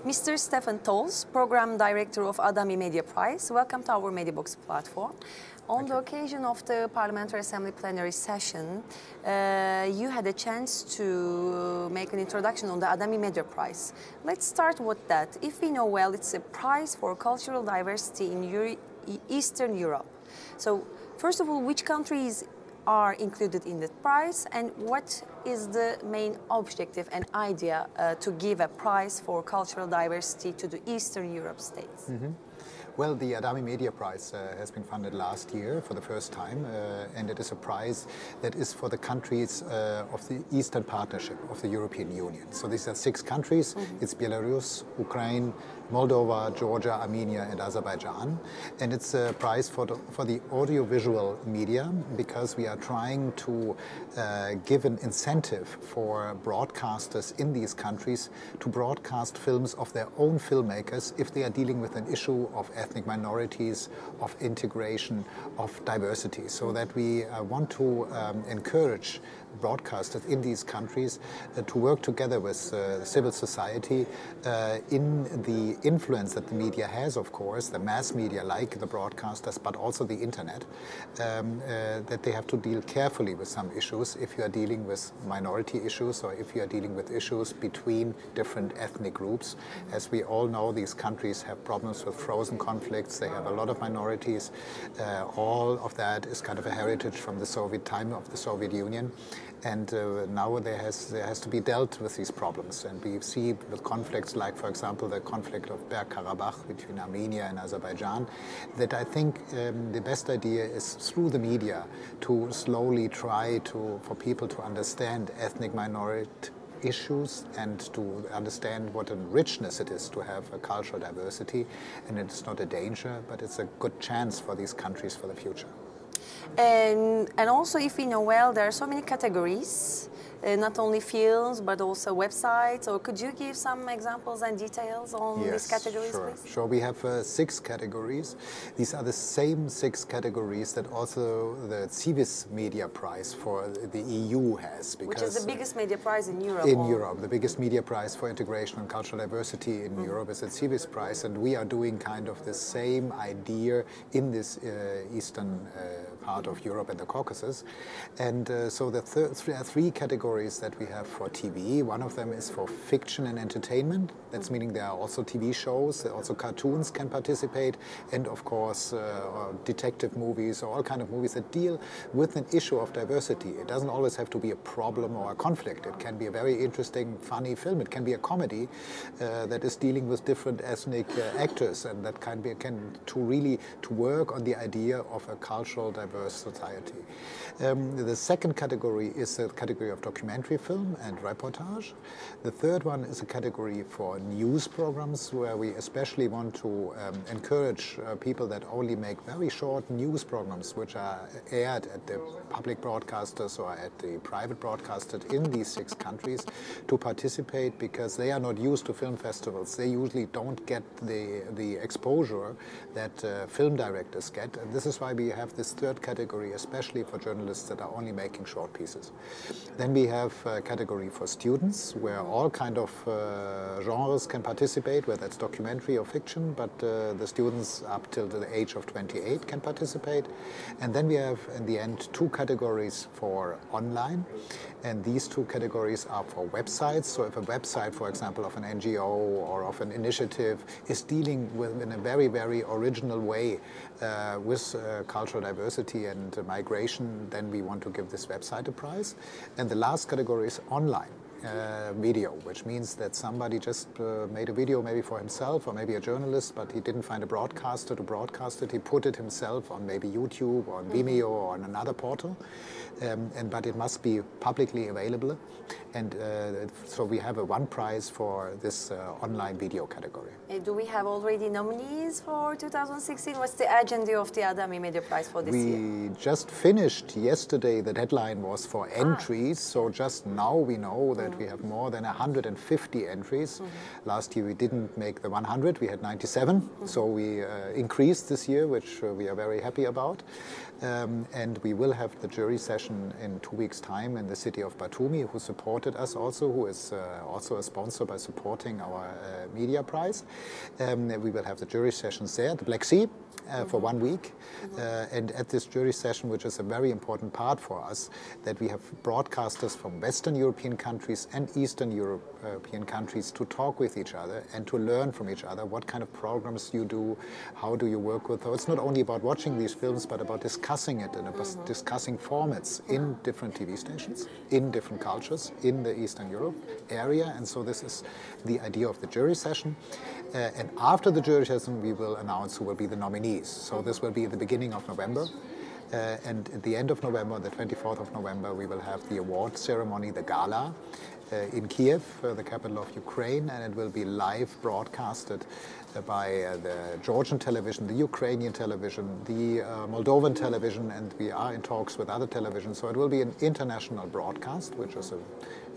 Mr. Stefan Tolz, Program Director of ADAMI Media Prize. Welcome to our MediaBox platform. On the occasion of the Parliamentary Assembly plenary session, you had a chance to make an introduction on the ADAMI Media Prize. Let's start with that. If we know well, it's a prize for cultural diversity in Eastern Europe. So, first of all, which countries are included in the prize, and what is the main objective and idea to give a prize for cultural diversity to the Eastern Europe states? Mm-hmm. Well, the ADAMI Media Prize has been funded last year for the first time, and it is a prize that is for the countries of the Eastern Partnership of the European Union. So these are 6 countries. Mm-hmm. It's Belarus, Ukraine, Moldova, Georgia, Armenia, and Azerbaijan. And it's a prize for the audiovisual media, because we are trying to give an incentive for broadcasters in these countries to broadcast films of their own filmmakers if they are dealing with an issue of ethnic minorities, of integration, of diversity. So that we want to encourage broadcasters in these countries to work together with civil society in the influence that the media has, of course, the mass media like the broadcasters, but also the internet, that they have to deal carefully with some issues if you are dealing with minority issues or if you are dealing with issues between different ethnic groups. As we all know, these countries have problems with frozen conflicts, they have a lot of minorities. All of that is kind of a heritage from the Soviet time of the Soviet Union. And now there has to be dealt with these problems. And we see with conflicts like, for example, the conflict of Bergkarabakh between Armenia and Azerbaijan, that I think the best idea is through the media to slowly try for people to understand ethnic minority issues and to understand what a richness it is to have a cultural diversity. And it's not a danger, but it's a good chance for these countries for the future. And also, if we know well, there are so many categories, not only films, but also websites. So could you give some examples and details on these categories, please? Sure. We have 6 categories. These are the same 6 categories that also the Civis Media Prize for the EU has. Which is the biggest media prize in Europe. In Europe. The biggest media prize for integration and cultural diversity in Europe is the Civis Prize. And we are doing kind of the same idea in this eastern part of Europe and the Caucasus. And so the 3 categories that we have for TV. One of them is for fiction and entertainment. That's meaning there are also TV shows, also cartoons can participate, and of course detective movies or all kind of movies that deal with an issue of diversity. It doesn't always have to be a problem or a conflict. It can be a very interesting, funny film. It can be a comedy that is dealing with different ethnic actors, and that can to work on the idea of a cultural diverse society. The second category is the category of documentary film and reportage. The third one is a category for news programs, where we especially want to encourage people that only make very short news programs, which are aired at the public broadcasters or at the private broadcasters in these 6 countries, to participate, because they are not used to film festivals. They usually don't get the exposure that film directors get. And this is why we have this third category, especially for journalists that are only making short pieces. Then we have a category for students, where all kind of genres can participate, whether it's documentary or fiction, but the students up till the age of 28 can participate. And then we have, in the end, 2 categories for online. And these 2 categories are for websites. So if a website, for example, of an NGO or of an initiative is dealing with, in a very, very original way, with cultural diversity and migration, then we want to give this website a prize. And the last category is online video, which means that somebody just made a video maybe for himself, or maybe a journalist, but he didn't find a broadcaster to broadcast it. He put it himself on maybe YouTube or on Vimeo or on another portal, but it must be publicly available. And so we have one prize for this online video category. Do we have already nominees for 2016? What's the agenda of the ADAMI Media Prize for this year? We just finished yesterday. The deadline was for entries, so just now we know that that we have more than 150 entries. Last year we didn't make the 100, we had 97, so we increased this year, which we are very happy about. And we will have the jury session in 2 weeks' time in the city of Batumi, who supported us also, who is also a sponsor by supporting our media prize. We will have the jury sessions there at the Black Sea for 1 week. And at this jury session, which is a very important part for us, that we have broadcasters from Western European countries and Eastern European countries to talk with each other and to learn from each other what kind of programs you do, how do you work with. So it's not only about watching these films, but about discussing it and about discussing formats in different TV stations, in different cultures, in the Eastern Europe area. And so this is the idea of the jury session. And after the jury session, we will announce who will be the nominees. So this will be at the beginning of November. And at the end of November, the 24th of November, we will have the award ceremony, the gala, in Kiev, the capital of Ukraine, and it will be live broadcasted by the Georgian television, the Ukrainian television, the Moldovan television, and we are in talks with other televisions. So it will be an international broadcast, which is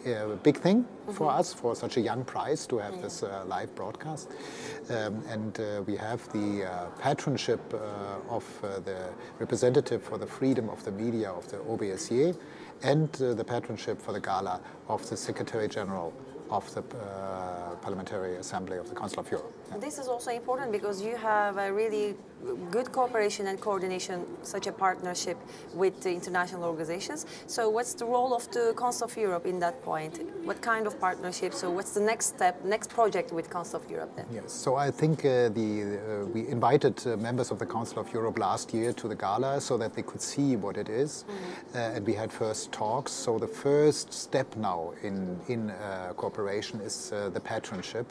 a big thing for us, for such a young prize, to have this live broadcast. And we have the patronship of the representative for the freedom of the media of the OBSE, and the patronship for the gala of the Secretary General of the Parliamentary Assembly of the Council of Europe. Yeah. This is also important because you have a really good cooperation and coordination, such a partnership with the international organizations. So what's the role of the Council of Europe in that point? What kind of partnership? So what's the next step, next project with Council of Europe then? Yes, so I think we invited members of the Council of Europe last year to the gala so that they could see what it is. And we had first talks. So the first step now in cooperation is the patronship,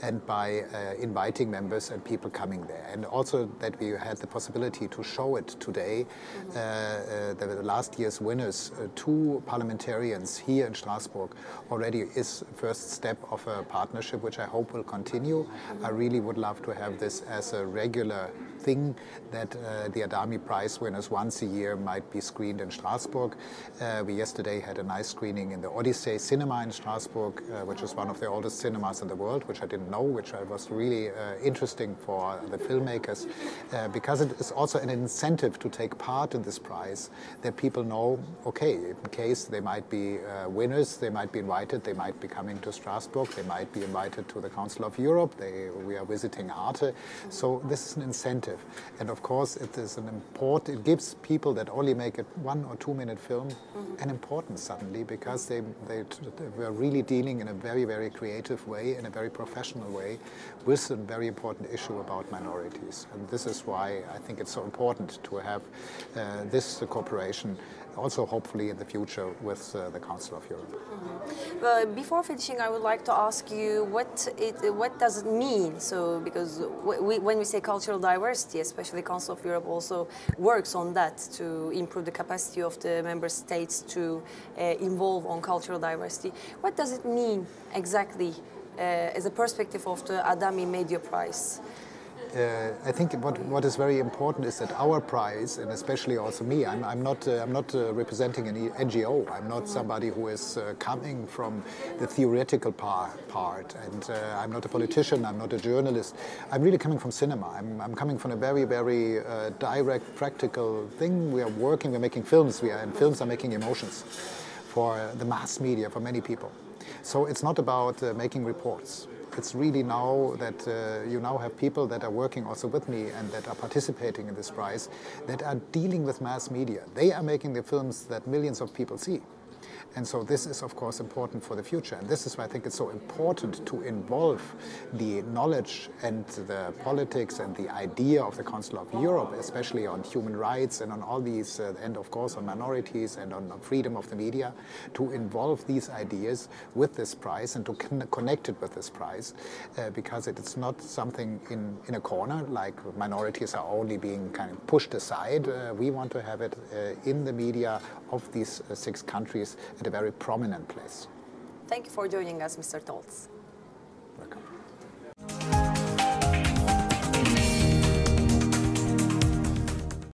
and by inviting members and people coming there. And also that we had the possibility to show it today. The last year's winners, 2 parliamentarians here in Strasbourg, already is first step of a partnership which I hope will continue. I really would love to have this as a regular thing, that the ADAMI Prize winners once a year might be screened in Strasbourg. We yesterday had a nice screening in the Odyssey Cinema in Strasbourg, which is one of the oldest cinemas in the world, which I didn't know, which was really interesting for the filmmakers, because it is also an incentive to take part in this prize, that people know, okay, in case they might be winners, they might be invited, they might be coming to Strasbourg, they might be invited to the Council of Europe, we are visiting Arte. So this is an incentive. And of course, it is it gives people that only make a 1 or 2 minute film an importance suddenly, because they were really dealing in a very, very creative way, in a very professional way, with a very important issue about minorities. And this is why I think it's so important to have this cooperation, also hopefully in the future with the Council of Europe. Well, before finishing, I would like to ask you what does it mean? So, because when we say cultural diversity, especially Council of Europe also works on that to improve the capacity of the member states to involve on cultural diversity. What does it mean exactly as a perspective of the ADAMI Media Prize? I think what is very important is that our prize, and especially also me, I'm not representing any NGO. I'm not somebody who is coming from the theoretical part, and I'm not a politician. I'm not a journalist. I'm really coming from cinema. I'm coming from a very, very direct, practical thing. We are working. We're making films. And films are making emotions for the mass media, for many people. So it's not about making reports. It's really now that you now have people that are working also with me and that are participating in this prize, that are dealing with mass media. They are making the films that millions of people see. And so this is, of course, important for the future. And this is why I think it's so important to involve the knowledge and the politics and the idea of the Council of Europe, especially on human rights and on all these, and of course on minorities and on freedom of the media, to involve these ideas with this prize and to connect it with this prize, because it is not something in a corner, like minorities are only being kind of pushed aside. We want to have it in the media of these 6 countries at a very prominent place. Thank you for joining us, Mr. Tolz. Welcome.